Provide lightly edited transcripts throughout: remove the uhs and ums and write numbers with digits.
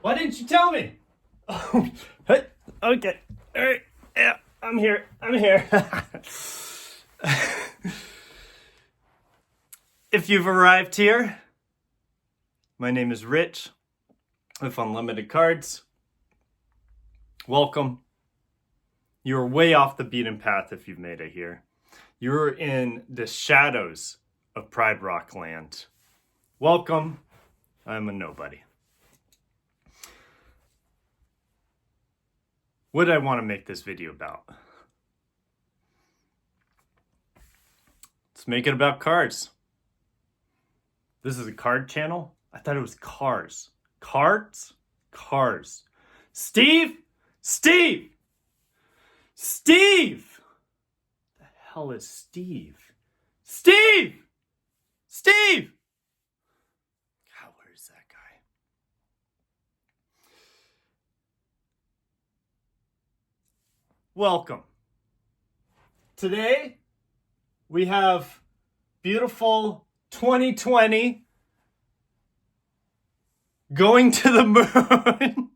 Why didn't you tell me? Oh, hey, okay. All right. Yeah, I'm here. If you've arrived here, my name is Rich with Unlimited Cards. Welcome. You're way off the beaten path if you've made it here. You're in the shadows of Pride Rock land. Welcome. I'm a nobody. What did I want to make this video about? Let's make it about cars. This is a card channel? I thought it was cars. Cards? Cars. Steve! Steve! Steve! The hell is Steve? Steve! Steve! God, where is that guy? Welcome. Today, we have beautiful 2020 going to the moon.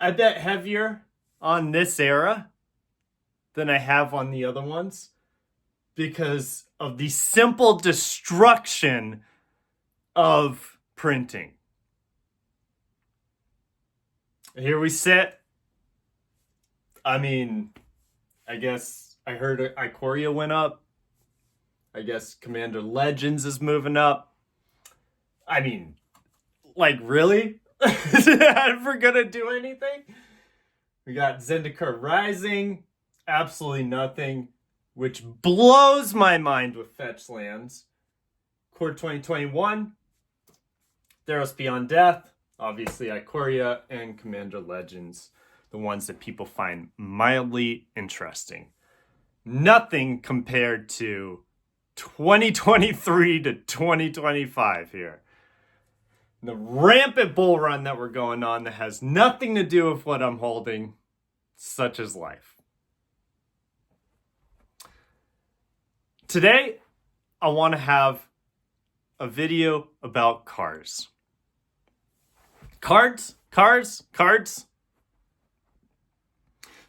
I bet heavier on this era than I have on the other ones because of the simple destruction of printing. Here we sit. I mean, I guess I heard Ikoria went up. I guess Commander Legends is moving up. I mean, like, really? Ever gonna do anything? We got Zendikar Rising. Absolutely nothing. Which blows my mind with fetch lands. Core 2021. Theros Beyond Death. Obviously, Ikoria and Commander Legends. The ones that people find mildly interesting. Nothing compared to 2023 to 2025 here. The rampant bull run that we're going on that has nothing to do with what I'm holding, such as life. Today, I want to have a video about cars. Cars.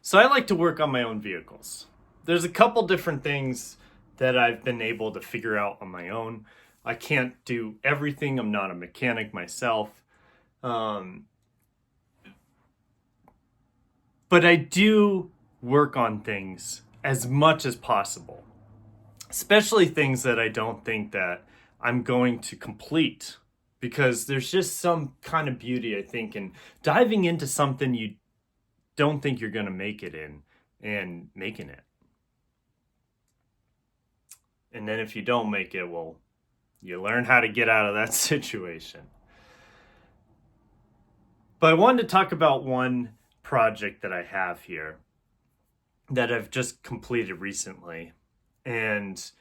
So I like to work on my own vehicles. There's a couple different things that I've been able to figure out on my own. I can't do everything. I'm not a mechanic myself. But I do work on things as much as possible. Especially things that I don't think that I'm going to complete. Because there's just some kind of beauty, I think, in diving into something you don't think you're going to make it in and making it. And then if you don't make it, well, you learn how to get out of that situation. But I wanted to talk about one project that I have here that I've just completed recently. And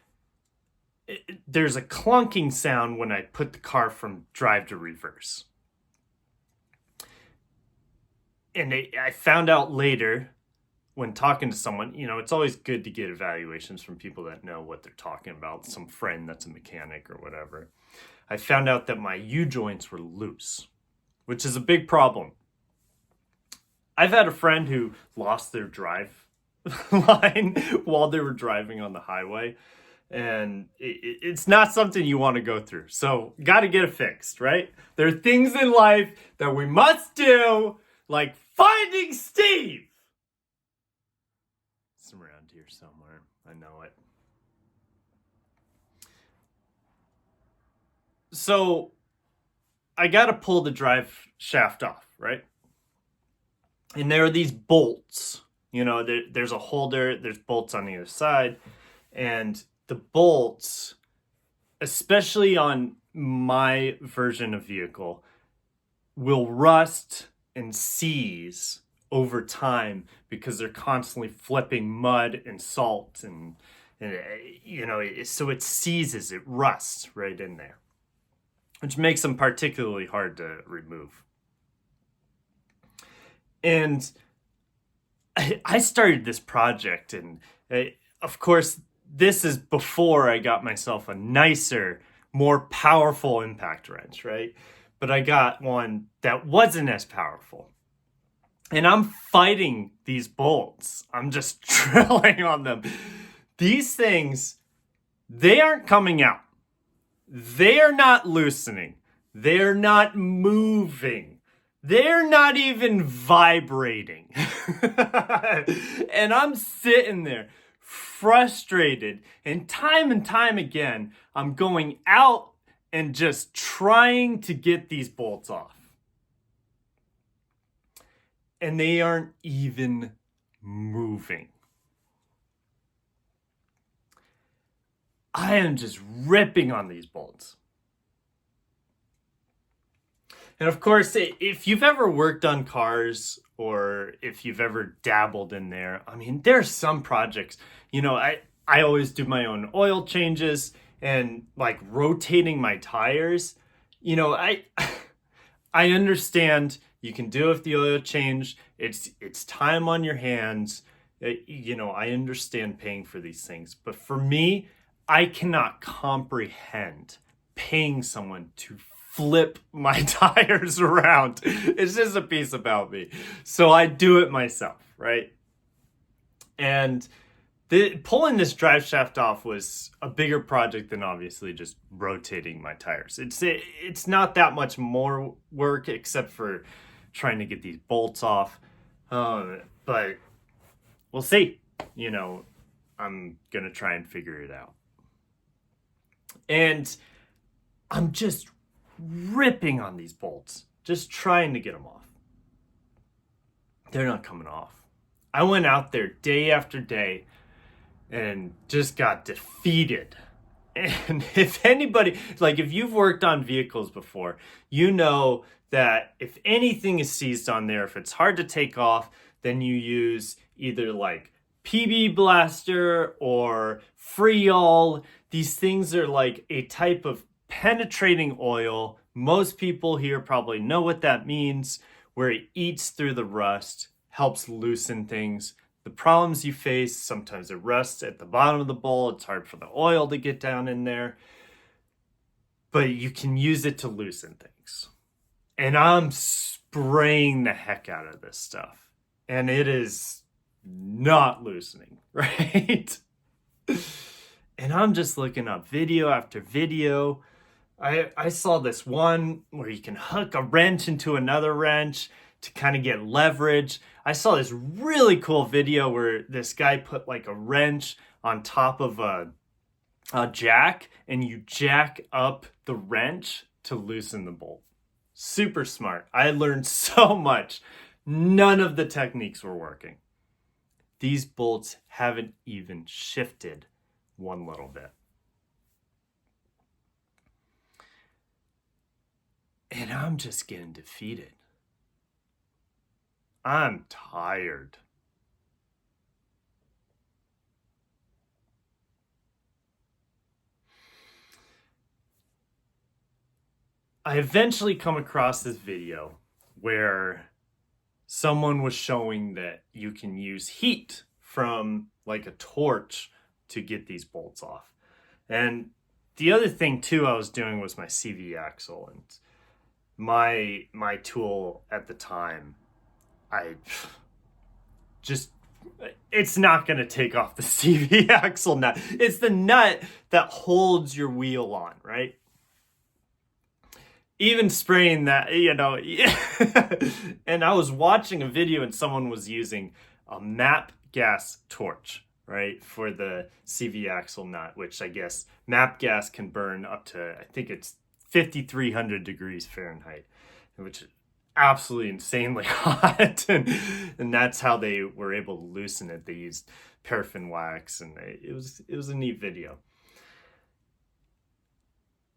there's a clunking sound when I put the car from drive to reverse. And I found out later when talking to someone, it's always good to get evaluations from people that know what they're talking about, some friend that's a mechanic or whatever. I found out that my U-joints were loose, which is a big problem. I've had a friend who lost their drive line while they were driving on the highway, and it's not something you want to go through. So, got to get it fixed, right? There are things in life that we must do, like finding Steve. It's around here somewhere. I know it. So, I got to pull the drive shaft off, right? And there are these bolts. There's a holder, there's bolts on the other side. And the bolts, especially on my version of vehicle, will rust and seize over time because they're constantly flipping mud and salt and so it seizes, it rusts right in there, which makes them particularly hard to remove. And I started this project, and of course, this is before I got myself a nicer, more powerful impact wrench, right? But I got one that wasn't as powerful. And I'm fighting these bolts. I'm just drilling on them. These things, they aren't coming out. They are not loosening. They're not moving. They're not even vibrating. And I'm sitting there frustrated. And time again, I'm going out and just trying to get these bolts off. And they aren't even moving. I am just ripping on these bolts. And of course, if you've ever worked on cars or if you've ever dabbled in there, I mean, there's some projects, I always do my own oil changes and like rotating my tires. I understand you can do it with the oil change. It's time on your hands. I understand paying for these things. But for me, I cannot comprehend paying someone to flip my tires around. It's just a piece about me. So I do it myself, right? And pulling this drive shaft off was a bigger project than obviously just rotating my tires. It's not that much more work except for trying to get these bolts off. But we'll see. I'm going to try and figure it out. And I'm just ripping on these bolts, just trying to get them off. They're not coming off. I went out there day after day and just got defeated. And if anybody, like if you've worked on vehicles before, you know that if anything is seized on there, if it's hard to take off, then you use either like PB Blaster or Freol. These things are like a type of penetrating oil. Most people here probably know what that means, where it eats through the rust, helps loosen things. The problems you face, sometimes it rusts at the bottom of the bowl. It's hard for the oil to get down in there. But you can use it to loosen things. And I'm spraying the heck out of this stuff. And it is not loosening, right? And I'm just looking up video after video. I saw this one where you can hook a wrench into another wrench to kind of get leverage. I saw this really cool video where this guy put like a wrench on top of a jack and you jack up the wrench to loosen the bolt. Super smart. I learned so much. None of the techniques were working. These bolts haven't even shifted one little bit. And I'm just getting defeated. I'm tired. I eventually come across this video where someone was showing that you can use heat from like a torch to get these bolts off. And the other thing too I was doing was my CV axle, and my tool at the time, it's not going to take off the CV axle nut. It's the nut that holds your wheel on, right? Even spraying that, and I was watching a video and someone was using a MAP gas torch, right, for the CV axle nut, which I guess MAP gas can burn up to, I think it's 5,300 degrees Fahrenheit, which is absolutely insanely hot. And that's how they were able to loosen it. They used paraffin wax, and it was a neat video.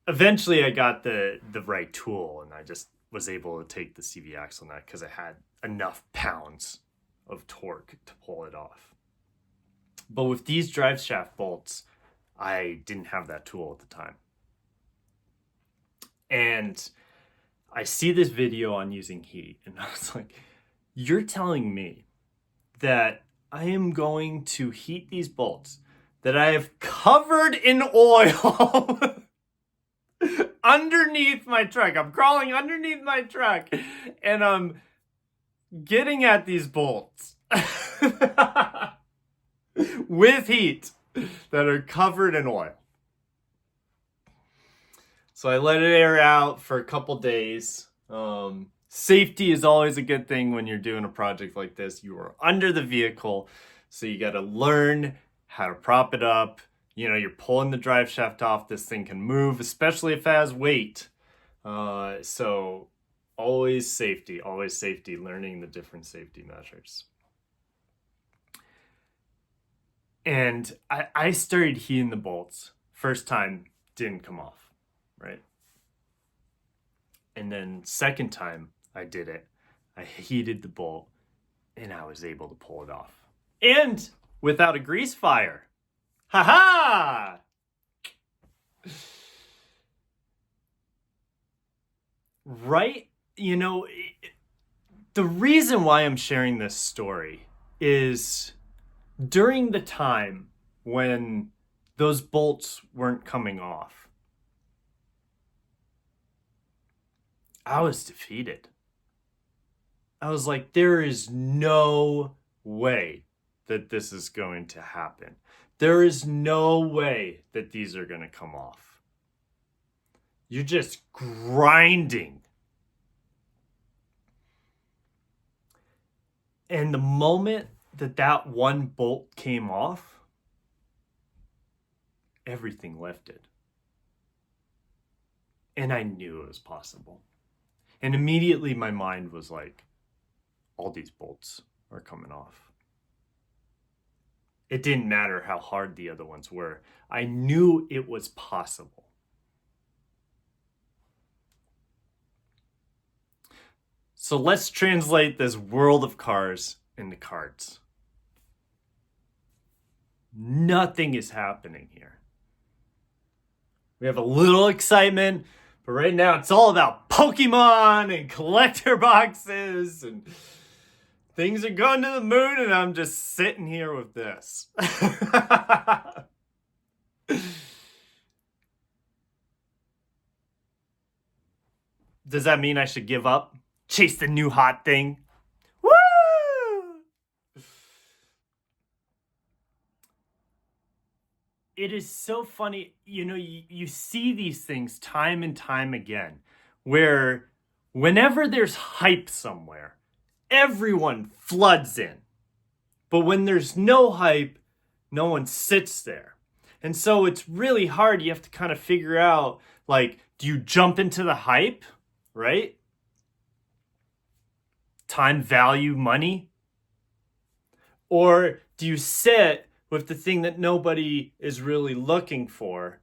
Eventually I got the right tool, and I just was able to take the CV axle nut because I had enough pounds of torque to pull it off. But with these drive shaft bolts, I didn't have that tool at the time. And I see this video on using heat, and I was like, you're telling me that I am going to heat these bolts that I have covered in oil underneath my truck. I'm crawling underneath my truck, and I'm getting at these bolts with heat that are covered in oil. So I let it air out for a couple days. Safety is always a good thing when you're doing a project like this. You are under the vehicle, so you got to learn how to prop it up. You know, you're pulling the drive shaft off. This thing can move, especially if it has weight. So always safety, learning the different safety measures. And I started heating the bolts. First time, didn't come off, right? And then second time I did it, I heated the bolt and I was able to pull it off. And without a grease fire. Ha-ha! Right? You know, the reason why I'm sharing this story is during the time when those bolts weren't coming off, I was defeated. I was like, there is no way that this is going to happen. There is no way that these are going to come off. You're just grinding. And the moment that one bolt came off, everything lifted. And I knew it was possible. And immediately my mind was like, all these bolts are coming off. It didn't matter how hard the other ones were. I knew it was possible. So let's translate this world of cars into cards. Nothing is happening here. We have a little excitement, but right now it's all about Pokemon and collector boxes and things are going to the moon, and I'm just sitting here with this. Does that mean I should give up? Chase the new hot thing? Woo! It is so funny. You know, you see these things time and time again, where whenever there's hype somewhere, everyone floods in. But when there's no hype, no one sits there. And so it's really hard. You have to kind of figure out, like, do you jump into the hype, right? Time, value, money? Or do you sit with the thing that nobody is really looking for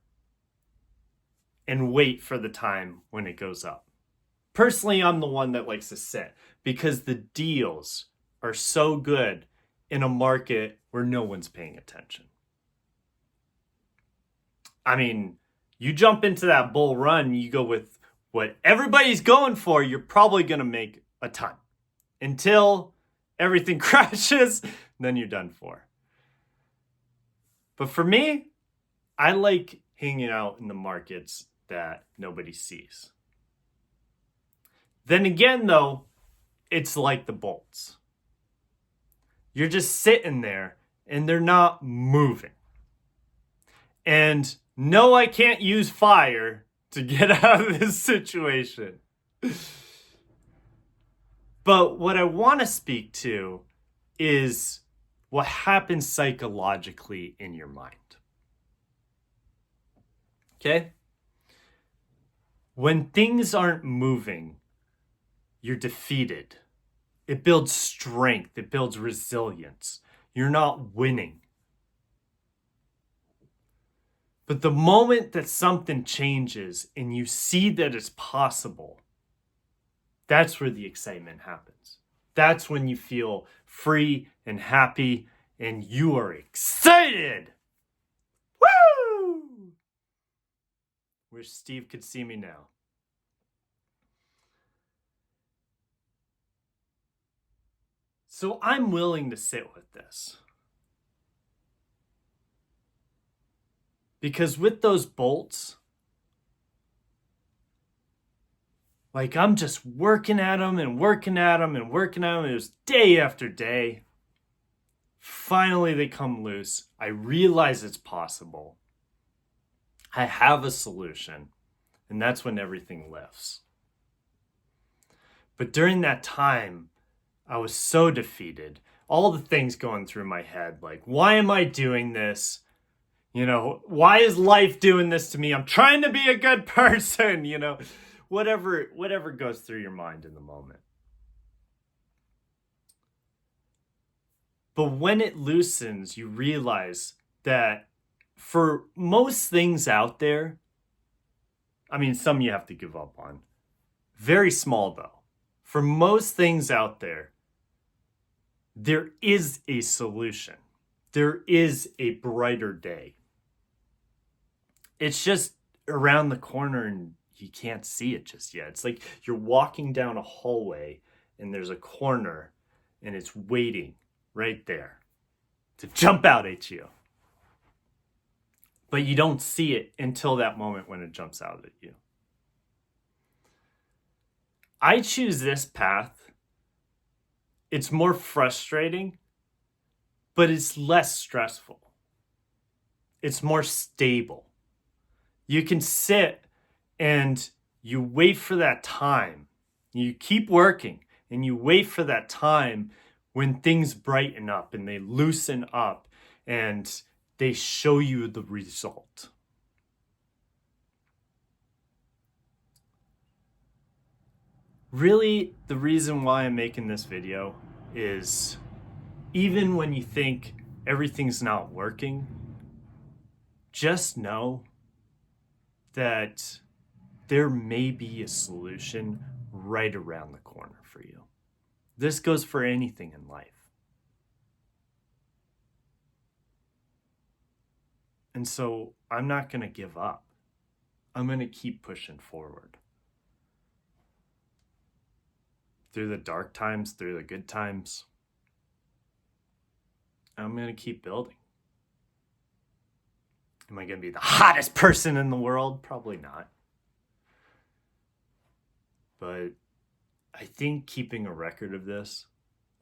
and wait for the time when it goes up? Personally, I'm the one that likes to sit because the deals are so good in a market where no one's paying attention. I mean, you jump into that bull run, you go with what everybody's going for, you're probably going to make a ton. Until everything crashes, then you're done for. But for me, I like hanging out in the markets that nobody sees. Then again, though, it's like the bolts. You're just sitting there and they're not moving. And no, I can't use fire to get out of this situation. But what I want to speak to is what happens psychologically in your mind. Okay? When things aren't moving, you're defeated. It builds strength. It builds resilience. You're not winning. But the moment that something changes and you see that it's possible, that's where the excitement happens. That's when you feel free and happy and you are excited. Woo! Wish Steve could see me now. So I'm willing to sit with this. Because with those bolts, Like, I'm just working at them and working at them and working at them. It was day after day. Finally, they come loose. I realize it's possible. I have a solution. And that's when everything lifts. But during that time, I was so defeated. All the things going through my head, like, why am I doing this? You know, why is life doing this to me? I'm trying to be a good person, you know. Whatever goes through your mind in the moment. But when it loosens, you realize that for most things out there, I mean, some you have to give up on. Very small though. For most things out there is a solution. There is a brighter day. It's just around the corner and you can't see it just yet. It's like you're walking down a hallway and there's a corner and it's waiting right there to jump out at you. But you don't see it until that moment when it jumps out at you. I choose this path. It's more frustrating, but it's less stressful. It's more stable. You can sit and you wait for that time. You keep working and you wait for that time when things brighten up and they loosen up and they show you the result. Really, the reason why I'm making this video is even when you think everything's not working, just know that there may be a solution right around the corner for you. This goes for anything in life. And so I'm not going to give up. I'm going to keep pushing forward. Through the dark times, through the good times, I'm going to keep building. Am I going to be the hottest person in the world? Probably not. But I think keeping a record of this,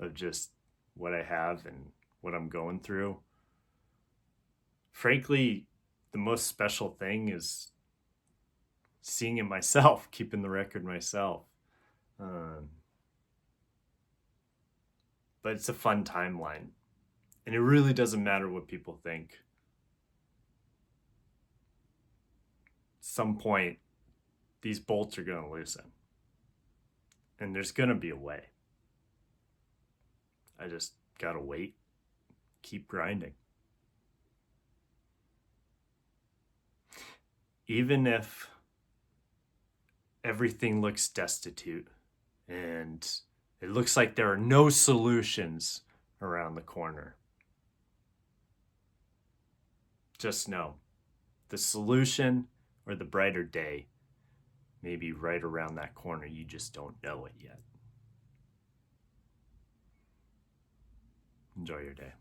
of just what I have and what I'm going through, frankly, the most special thing is seeing it myself, keeping the record myself. But it's a fun timeline. And it really doesn't matter what people think. At some point, these bolts are going to loosen. And there's going to be a way. I just got to wait. Keep grinding. Even if everything looks destitute and it looks like there are no solutions around the corner, just know the solution or the brighter day may be right around that corner. You just don't know it yet. Enjoy your day.